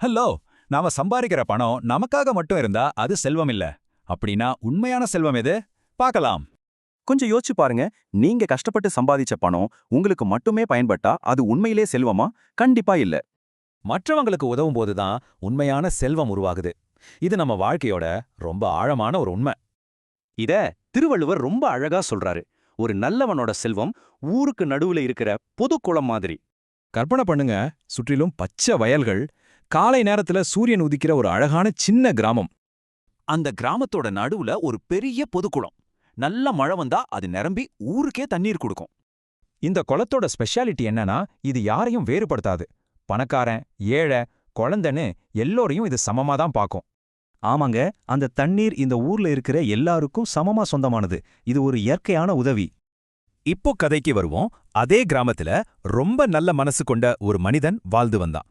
Hello. நாம சம்பாதிக்கிற பணம் நமக்காக மட்டும் இருந்தா அது செல்வம் இல்ல. அப்படின்னா உண்மையான செல்வம் எது? பார்க்கலாம். கொஞ்சம் யோசிச்சு பாருங்க. நீங்க கஷ்டப்பட்டு சம்பாதிச்ச பணம் உங்களுக்கு மட்டுமே பயன்பட்டா அது உண்மையிலே செல்வமா? கண்டிப்பா இல்ல. மற்றவங்களுக்கு உதவும் போதுதான் உண்மையான செல்வம் உருவாகுது. இது நம்ம வாழ்க்கையோட ரொம்ப ஆழமான ஒரு உண்மை. இத திருவள்ளுவர் ரொம்ப அழகா சொல்றாரு. ஒரு நல்லவனோட செல்வம் ஊருக்கு நடுவுல இருக்கிற பொது குளம் மாதிரி. கற்பனை பண்ணுங்க, சுற்றிலும் பச்சை வயல்கள், காலை நேரத்துல சூரியன் உதிக்கிற ஒரு அழகான சின்ன கிராமம். அந்த கிராமத்தோட நடுவுல ஒரு பெரிய பொதுக்குளம். நல்ல மழை வந்தா அது நிரம்பி ஊருக்கே தண்ணீர் கொடுக்கும். இந்த குளத்தோட ஸ்பெஷாலிட்டி என்னன்னா, இது யாரையும் வேறுபடுத்தாது. பணக்காரன், ஏழை, குழந்தைன்னு எல்லோரையும் இது சமமா தான் பார்க்கும். ஆமாங்க, அந்த தண்ணீர் இந்த ஊர்ல இருக்கிற எல்லாருக்கும் சமமா சொந்தமானது. இது ஒரு இயற்கையான உதவி. இப்போ கதைக்கு வருவோம். அதே கிராமத்துல ரொம்ப நல்ல மனசு கொண்ட ஒரு மனிதன் வாழ்ந்து வந்தான்.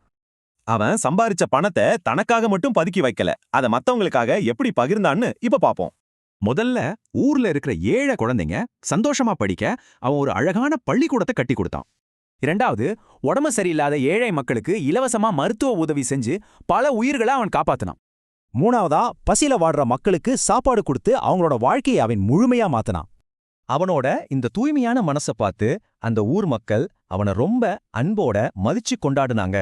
அவன் சம்பாரிச்ச பணத்தை தனக்காக மட்டும் பதுக்கி வைக்கல. அத மத்தவங்களுக்காக எப்படி பகிர்ந்தான்னு இப்ப பாப்போம். முதல்ல ஊர்ல இருக்கிற ஏழை குழந்தைங்க சந்தோஷமா படிக்க அவன் ஒரு அழகான பள்ளிக்கூடத்தை கட்டி கொடுத்தான். இரண்டாவது, உடம்பு சரியில்லாத ஏழை மக்களுக்கு இலவசமா மருத்துவ உதவி செஞ்சு பல உயிர்களை அவன் காப்பாத்தினான். மூணாவதா, பசியில வாடுற மக்களுக்கு சாப்பாடு கொடுத்து அவங்களோட வாழ்க்கையை அவன் முழுமையா மாத்தினான். அவனோட இந்த தூய்மையான மனச பார்த்து அந்த ஊர் மக்கள் அவனை ரொம்ப அன்போட மதிச்சு கொண்டாடுனாங்க.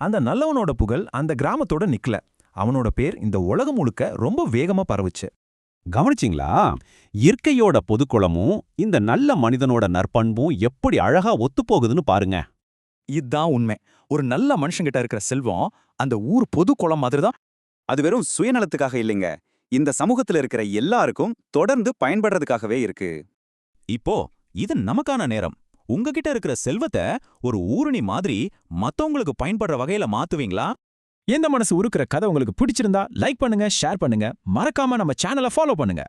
அந்த நல்லவனோட புகழ் அந்த கிராமத்தோட நிக்கல. அவனோட பேர் இந்த உலகம் முழுக்க ரொம்ப வேகமா பரவுச்சு. கவனிச்சிங்களா? இயற்கையோட பொதுக்குளமும் இந்த நல்ல மனிதனோட நற்பண்பும் எப்படி அழகா ஒத்துப்போகுதுன்னு பாருங்க. இதுதான் உண்மை. ஒரு நல்ல மனுஷங்கிட்ட இருக்கிற செல்வம் அந்த ஊர் பொது குளம் மாதிரி தான். அது வெறும் சுயநலத்துக்காக இல்லைங்க. இந்த சமூகத்துல இருக்கிற எல்லாருக்கும் தொடர்ந்து பயன்படுறதுக்காகவே இருக்கு. இப்போ இது நமக்கான நேரம். உங்ககிட்ட இருக்கிற செல்வத்தை ஒரு ஊருணி மாதிரி மத்தவங்களுக்கு பயன்படுற வகையில மாத்துவீங்களா? எந்த மனசு உருக்குற கதை உங்களுக்கு பிடிச்சிருந்தா லைக் பண்ணுங்க, ஷேர் பண்ணுங்க, மறக்காம நம்ம சேனலை ஃபாலோ பண்ணுங்க.